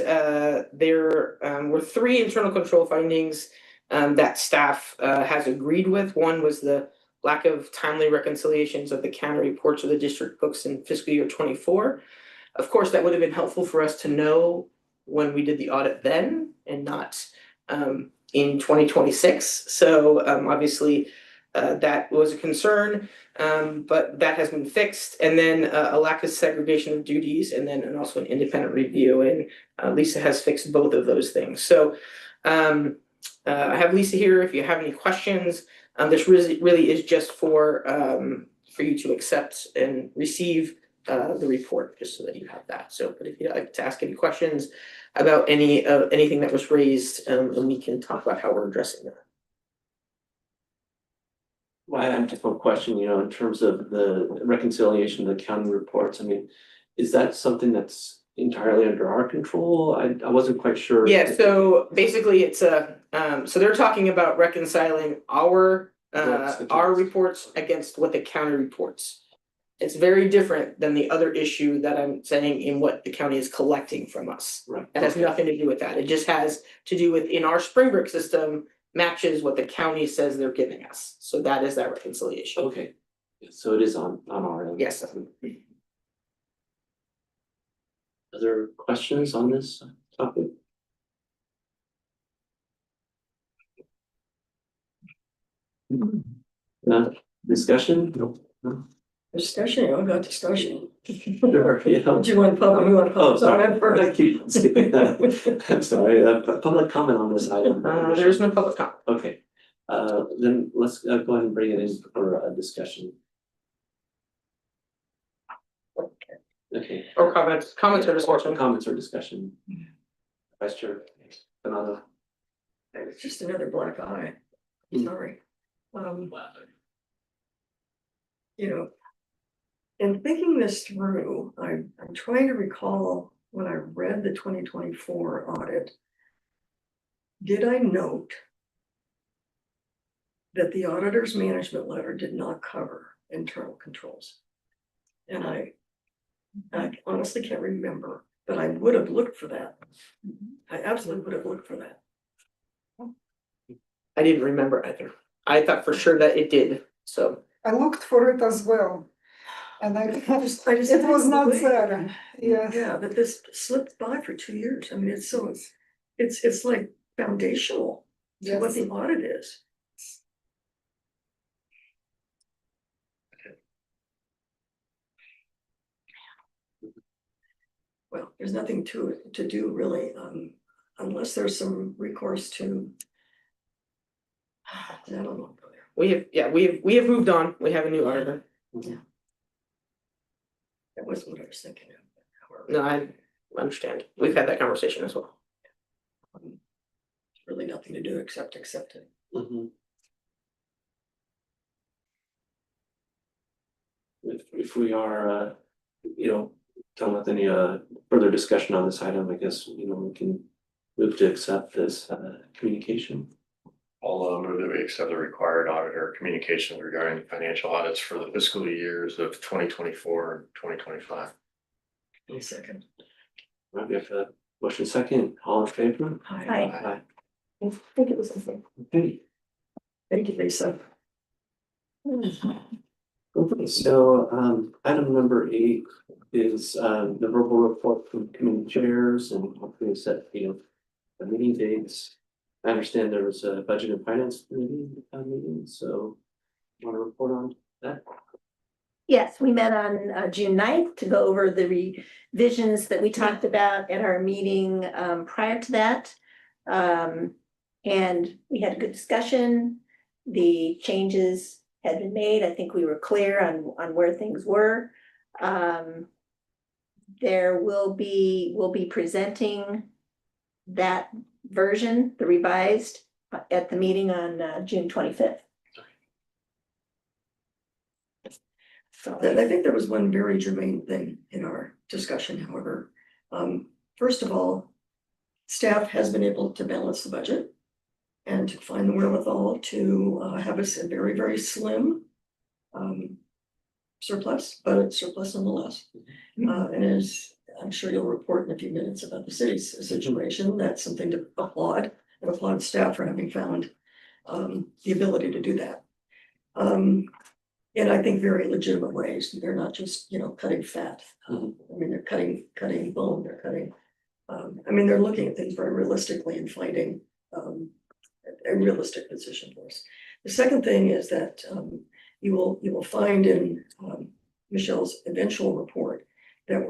there were 3 internal control findings that staff has agreed with. One was the lack of timely reconciliations of the county reports of the district books in fiscal year 24. Of course, that would have been helpful for us to know when we did the audit then and not in 2026. So obviously that was a concern, but that has been fixed. And then a lack of segregation of duties, and then also an independent review. And Lisa has fixed both of those things. So I have Lisa here if you have any questions. This really is just for you to accept and receive the report, just so that you have that. So, but if you'd like to ask any questions about anything that was raised, and we can talk about how we're addressing that. Well, I have just one question, in terms of the reconciliation of the county reports. I mean, is that something that's entirely under our control? I wasn't quite sure. Yeah, so basically it's so they're talking about reconciling our reports against what the county reports. It's very different than the other issue that I'm saying in what the county is collecting from us. Right. It has nothing to do with that. It just has to do with, in our Spring Brick system, matches what the county says they're giving us. So that is that reconciliation. Okay, so it is on our end. Yes. Other questions on this topic? Discussion? No. Discussion, I got discussion. Sure, yeah. Do you want public, we want public? Oh, sorry. I'm first. I keep skipping that. I'm sorry, public comment on this item. There's no public comment. Okay, then let's go ahead and bring it in for a discussion. Okay. Or comments or discussion. Comments or discussion. Vice Chair Donato. It's just another black eye. Sorry. In thinking this through, I'm trying to recall when I read the 2024 audit. Did I note that the auditor's management letter did not cover internal controls? And I honestly can't remember, but I would have looked for that. I absolutely would have looked for that. I didn't remember either. I thought for sure that it did, so. I looked for it as well. And it was not there, yes. Yeah, but this slipped by for 2 years. I mean, it's like foundational to what the audit is. Well, there's nothing to do really, unless there's some recourse to. I don't know. We have moved on. We have a new auditor. Yeah. That wasn't what I was thinking of. No, I understand. We've had that conversation as well. There's really nothing to do except accept it. Mm-hmm. If we are, done with any further discussion on this item, I guess, we can move to accept this communication. I'll move that we accept the required auditor communications regarding financial audits for the fiscal years of 2024 and 2025. Any second. Right, we have a motion second, all in favor? Hi. Aye. I think it was the same. Okay. Thank you, Lisa. Okay, so item number 8 is the verbal report from committee chairs, and hopefully set the meeting dates. I understand there was a budget and finance meeting, so you want to report on that? Yes, we met on June 9th to go over the revisions that we talked about at our meeting prior to that. And we had a good discussion. The changes had been made. I think we were clear on where things were. We'll be presenting that version, the revised, at the meeting on June 25th. So And I think there was one very germane thing in our discussion, however. First of all, staff has been able to balance the budget and to find the wherewithal to have us a very, very slim surplus, but surplus nonetheless. And as I'm sure you'll report in a few minutes about the city's situation, that's something to applaud and applaud staff for having found the ability to do that. And I think very legitimate ways. They're not just, cutting fat. I mean, they're cutting bone, they're cutting. I mean, they're looking at things very realistically and finding a realistic position for us. The second thing is that you will find in Michelle's eventual report that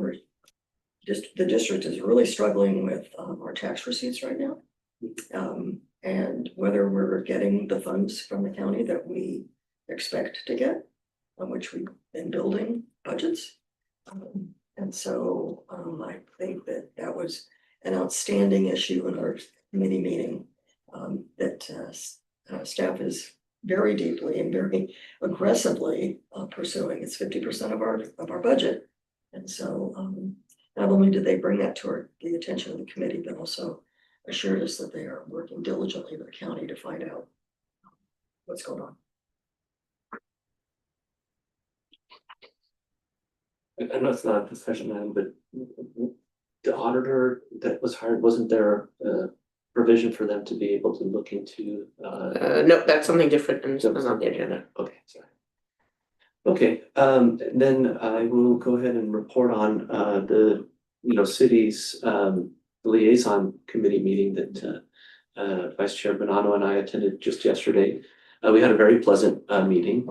the district is really struggling with our tax receipts right now. And whether we're getting the funds from the county that we expect to get, on which we've been building budgets. And so I think that was an outstanding issue in our committee meeting that staff is very deeply and very aggressively pursuing. It's 50% of our budget. And so not only did they bring that to the attention of the committee, but also assured us that they are working diligently with the county to find out what's going on. I know it's not a discussion item, but the auditor that was hired, wasn't there a provision for them to be able to look into? No, that's something different and it's not the agenda. Okay, sorry. Okay, then I will go ahead and report on the city's liaison committee meeting that Vice Chair Bonanno and I attended just yesterday. We had a very pleasant meeting.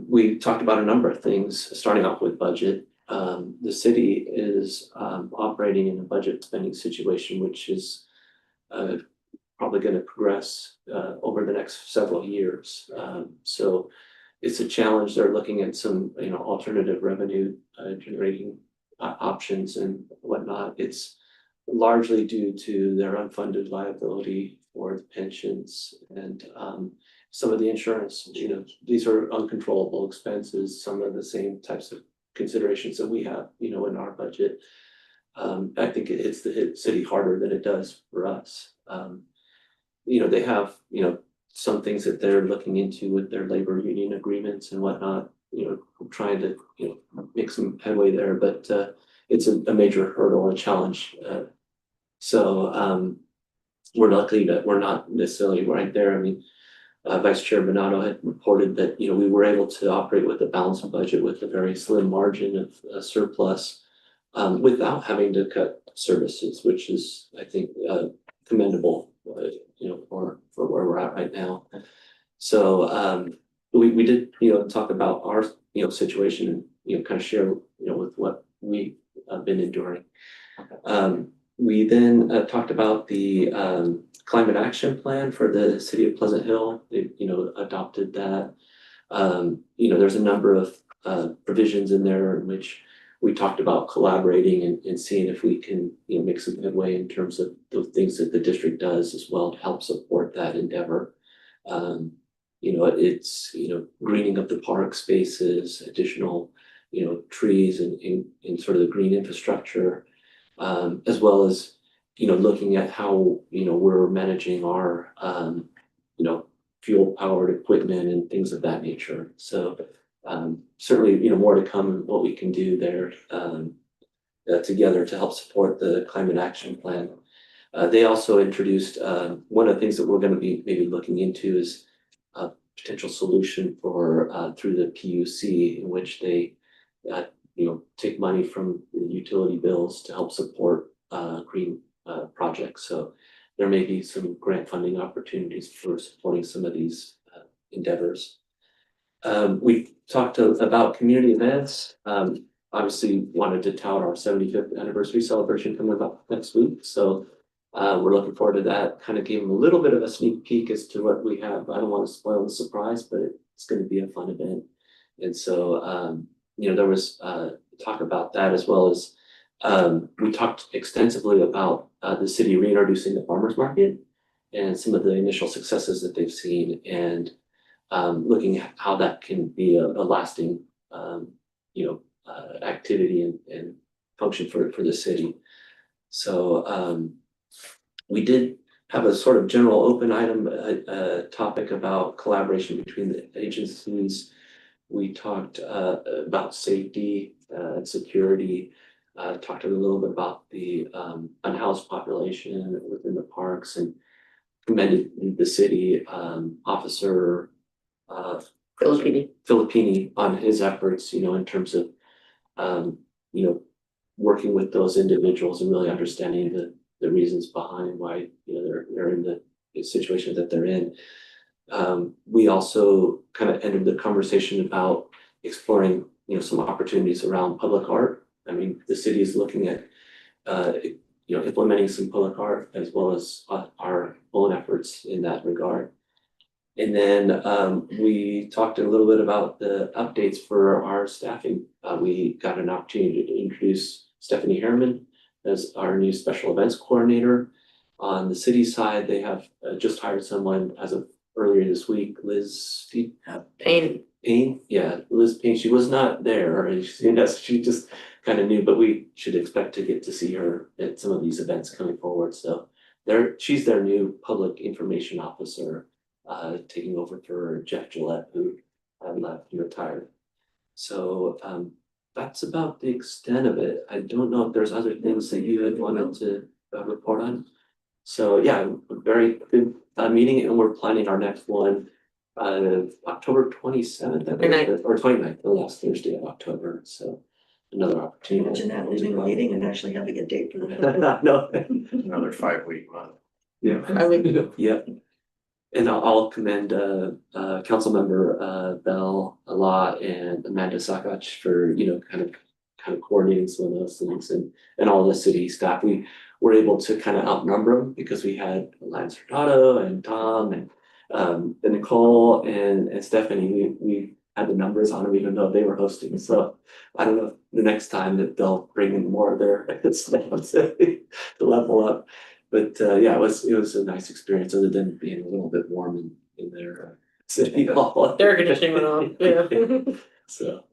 We talked about a number of things, starting off with budget. The city is operating in a budget spending situation, which is probably going to progress over the next several years. So it's a challenge. They're looking at some alternative revenue generating options and whatnot. It's largely due to their unfunded liability for the pensions and some of the insurance. These are uncontrollable expenses, some of the same types of considerations that we have, in our budget. I think it hits the city harder than it does for us. They have, some things that they're looking into with their labor union agreements and whatnot, trying to, make some headway there, but it's a major hurdle and challenge. So we're lucky that we're not necessarily right there. I mean, Vice Chair Bonanno had reported that, we were able to operate with a balanced budget with a very slim margin of surplus without having to cut services, which is, I think, commendable, for where we're at right now. So we did, talk about our, situation and, kind of share, with what we've been enduring. We then talked about the climate action plan for the city of Pleasant Hill. They, adopted that. There's a number of provisions in there in which we talked about collaborating and seeing if we can, make some headway in terms of the things that the district does as well to help support that endeavor. It's, greening up the park spaces, additional, trees and sort of the green infrastructure, as well as, looking at how, we're managing our, fuel powered equipment and things of that nature. So certainly, more to come in what we can do there together to help support the climate action plan. They also introduced one of the things that we're going to be maybe looking into is a potential solution for through the PUC, in which they take money from the utility bills to help support green projects. So there may be some grant funding opportunities for supporting some of these endeavors. We talked about community events. Obviously wanted to tout our 75th anniversary celebration coming up next week. So we're looking forward to that. Kind of gave them a little bit of a sneak peek as to what we have. I don't want to spoil the surprise, but it's going to be a fun event. And so, there was talk about that, as well as We talked extensively about the city reintroducing the farmers market and some of the initial successes that they've seen, and looking at how that can be a lasting activity and function for the city. So we did have a sort of general open item topic about collaboration between the agencies. We talked about safety and security. Talked a little bit about the unhoused population within the parks, and commended the city officer Filippini on his efforts, in terms of working with those individuals and really understanding the reasons behind why they're in the situation that they're in. We also kind of ended the conversation about exploring some opportunities around public art. I mean, the city is looking at implementing some public art, as well as our own efforts in that regard. And then we talked a little bit about the updates for our staffing. We got an opportunity to introduce Stephanie Harriman as our new special events coordinator. On the city side, they have just hired someone as of earlier this week, Liz Payne. Yeah, Liz Payne. She was not there. She just kind of knew, but we should expect to get to see her at some of these events coming forward. So she's their new public information officer, taking over for Jeff Gillette, who had left and retired. So that's about the extent of it. I don't know if there's other things that you had wanted to report on. So yeah, a very good meeting, and we're planning our next one October 27th or 29th, the last Thursday of October. So another opportunity. Imagine that, leaving a meeting and actually having a date for the. No. Another 5-week month. Yeah. Yeah. And I'll commend council member Bell a lot, and Amanda Sakach for kind of coordinating some of those things, and all the city staff. We were able to kind of outnumber them because we had Landsc and Tom and Nicole and Stephanie. We had the numbers on them, even though they were hosting. So I don't know, the next time that they'll bring in more of their staff to level up. But yeah, it was a nice experience, other than being a little bit warm in their city hall. Air conditioning went off, yeah. So,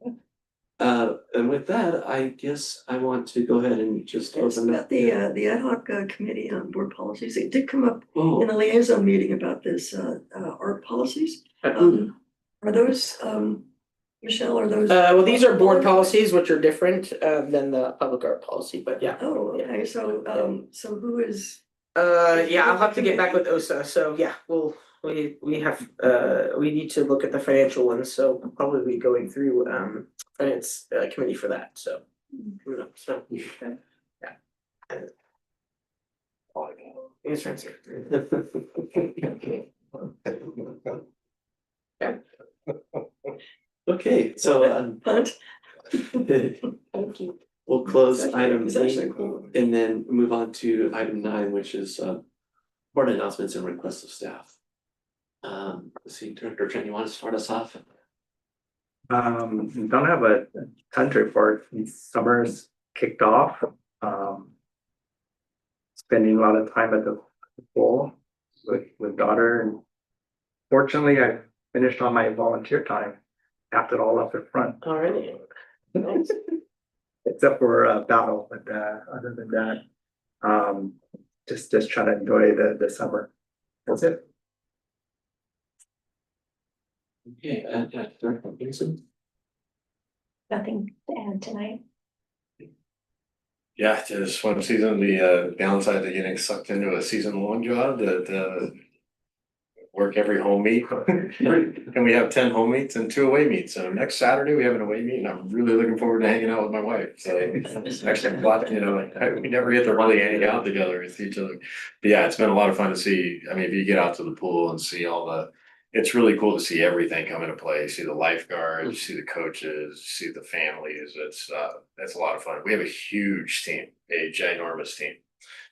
and with that, I guess I want to go ahead and just It's open about up. the ad hoc committee on board policies. It did come up Oh, in a liaison meeting about this art policies. Are those, Michelle, are those? Well, these are board policies, which are different than the public art policy, but yeah. Oh, okay, so who is? Yeah, I'll have to get back with OSA, so yeah, we need to look at the financial ones, so we'll probably be going through finance committee for that, so. So, yeah. Answer. okay, so Hunt? Thank you. we'll close It's item actually 8 cool. and then move on to item 9, which is board announcements and requests of staff. Let's see, Director Trent, you want to start us off? Don't have a ton to report. Summer's kicked off. Spending a lot of time at the pool with daughter, and fortunately I finished on my volunteer time, tapped it all up in front. Alrighty. Except for battle, but other than that, just trying to enjoy the summer. That's it. Okay, Director Peterson? Nothing to add tonight. Yeah, just one season, the downside of getting sucked into a season-long job that work every home meet. And we have 10 home meets and 2 away meets. So next Saturday we have an away meet, and I'm really looking forward to hanging out with my wife. So it's actually a lot, we never get to really hang out together with each other. But yeah, it's been a lot of fun to see. I mean, if you get out to the pool and see it's really cool to see everything come into play. See the lifeguards, see the coaches, see the families. It's a lot of fun. We have a huge team, a ginormous team.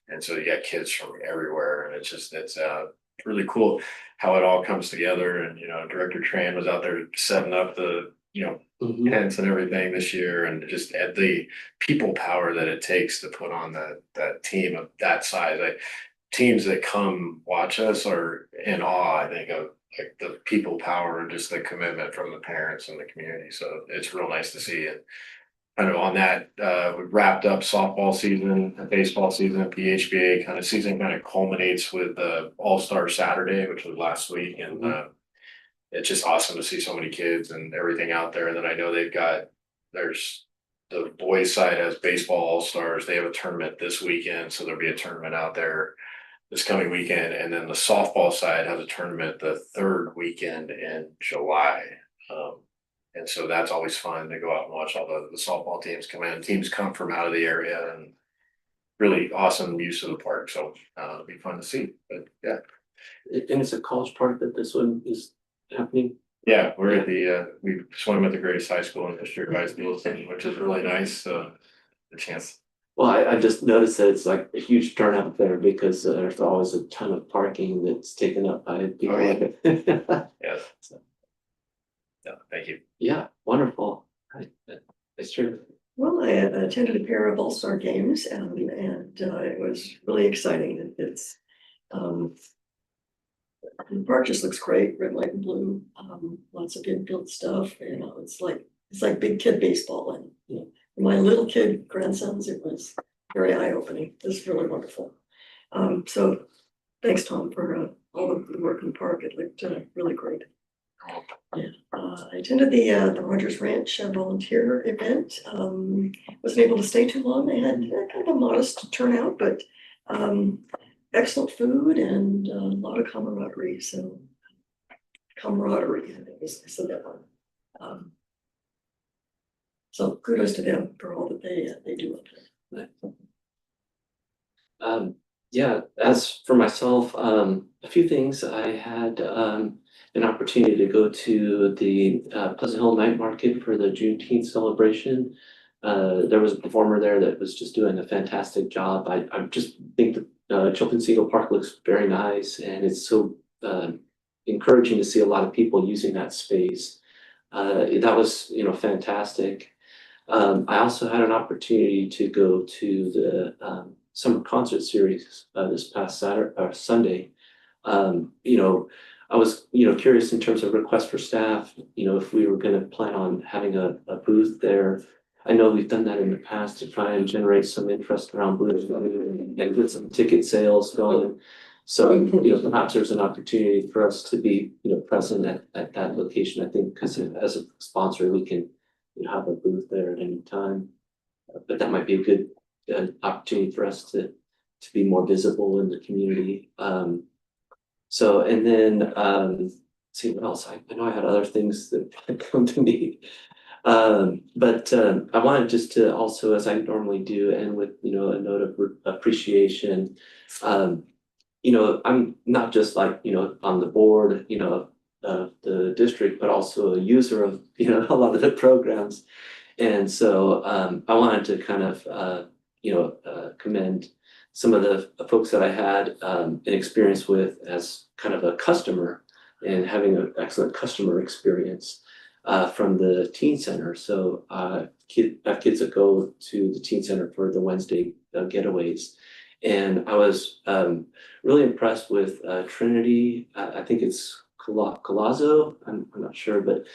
And so you got kids from everywhere, and it's really cool how it all comes together. And Director Tran was out there setting up the Mhm. tents and everything this year, and just at the people power that it takes to put on that team of that size. Teams that come watch us are in awe, I think, of like the people power and just the commitment from the parents and the community. So it's real nice to see. And kind of on that, we wrapped up softball season, baseball season, PHBA kind of season kind of culminates with the All-Star Saturday, which was last week. And it's just awesome to see so many kids and everything out there. And then I know there's the boys side has baseball all-stars. They have a tournament this weekend. So there'll be a tournament out there this coming weekend. And then the softball side has a tournament the third weekend in July. And so that's always fun to go out and watch all the softball teams come in. Teams come from out of the area, and really awesome use of the park. So it'll be fun to see. But yeah. And it's a college park that this one is happening. Yeah, we're at we swim at the greatest high school in the history of high schools, which is really nice. So the chance. Well, I just noticed that it's like a huge turnout there because there's always a ton of parking that's taken up by people. Oh, yeah. Yes. So, no, thank you. Yeah, wonderful. It's true. Well, I attended a pair of All-Star games and it was really exciting. It's the park just looks great, red, white, and blue. Lots of infield stuff. It's like big kid baseball. And for my little kid grandsons, it was very eye-opening. It was really wonderful. So thanks, Tom, for all of the work in the park. It looked really great. Yeah, I attended the Rogers Ranch volunteer event. Wasn't able to stay too long. They had kind of a modest turnout, but excellent food and a lot of camaraderie. So camaraderie, I think I said that one. So kudos to them for all that they do up there. Yeah, as for myself, a few things. I had an opportunity to go to the Pleasant Hill Night Market for the Juneteenth celebration. There was a performer there that was just doing a fantastic job. I just think the Chilton Seagull Park looks very nice, and it's so encouraging to see a lot of people using that space. That was, fantastic. I also had an opportunity to go to the summer concert series this past Sunday. I was, curious in terms of requests for staff, if we were going to plan on having a booth there. I know we've done that in the past to try and generate some interest around blues and get some ticket sales going. So, perhaps there's an opportunity for us to be, present at that location, I think, because as a sponsor, we can have a booth there at any time. But that might be a good opportunity for us to be more visible in the community. So, and then, see what else, I know I had other things that come to me. But I wanted just to also, as I normally do, and with, a note of appreciation. I'm not just like, on the board, of the district, but also a user of, a lot of the programs. And so I wanted to kind of, commend some of the folks that I had an experience with as kind of a customer and having an excellent customer experience from the teen center. So I have kids that go to the teen center for the Wednesday getaways. And I was really impressed with Trinity. I think it's Colazzo. I'm not sure, but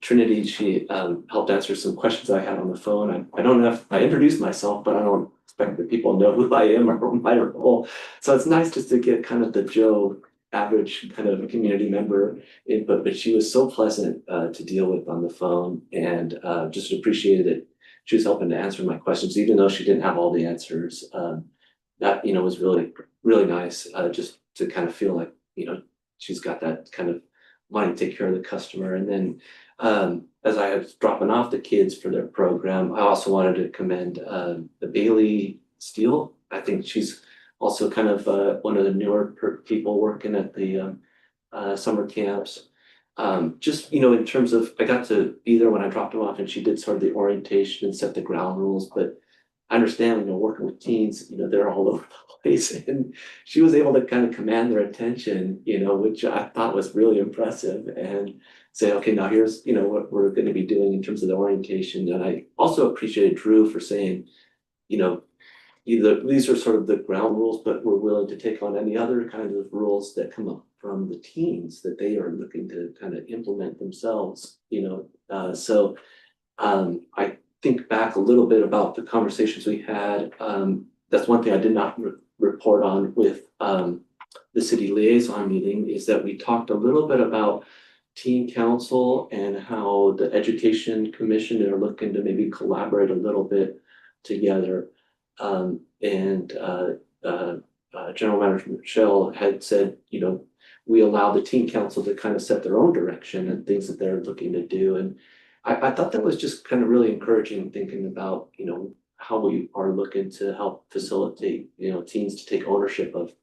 Trinity, she helped answer some questions I had on the phone. I don't know if I introduced myself, but I don't expect that people know who I am or my role. So it's nice just to get kind of the Joe average kind of community member input, but she was so pleasant to deal with on the phone, and just appreciated that she was helping to answer my questions, even though she didn't have all the answers. That, was really, really nice, just to kind of feel like, she's got that kind of wanting to take care of the customer. And then as I was dropping off the kids for their program, I also wanted to commend the Bailey Steele. I think she's also kind of one of the newer people working at the summer camps. Just, in terms of, I got to be there when I dropped them off, and she did sort of the orientation and set the ground rules, but I understand, working with teens, they're all over the place, and she was able to kind of command their attention, which I thought was really impressive, and say, okay, now here's, what we're gonna be doing in terms of the orientation. And I also appreciated Drew for saying, either these are sort of the ground rules, but we're willing to take on any other kind of rules that come up from the teens that they are looking to kind of implement themselves, so I think back a little bit about the conversations we had. That's one thing I did not report on with the city liaison meeting, is that we talked a little bit about teen council and how the education commission are looking to maybe collaborate a little bit together. And General Manager Michelle had said, we allow the teen council to kind of set their own direction and things that they're looking to do. And I thought that was just kind of really encouraging, thinking about, how we are looking to help facilitate, teens to take ownership of,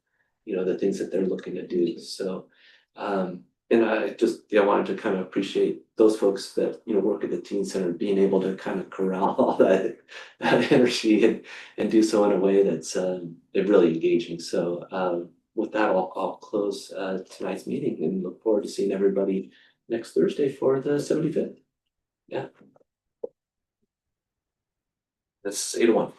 the things that they're looking to do. So, and I just, wanted to kind of appreciate those folks that, work at the teen center, being able to kind of corral all that energy and do so in a way that's really engaging. So with that, I'll close tonight's meeting and look forward to seeing everybody next Thursday for the 75th. Yeah. That's 8:01.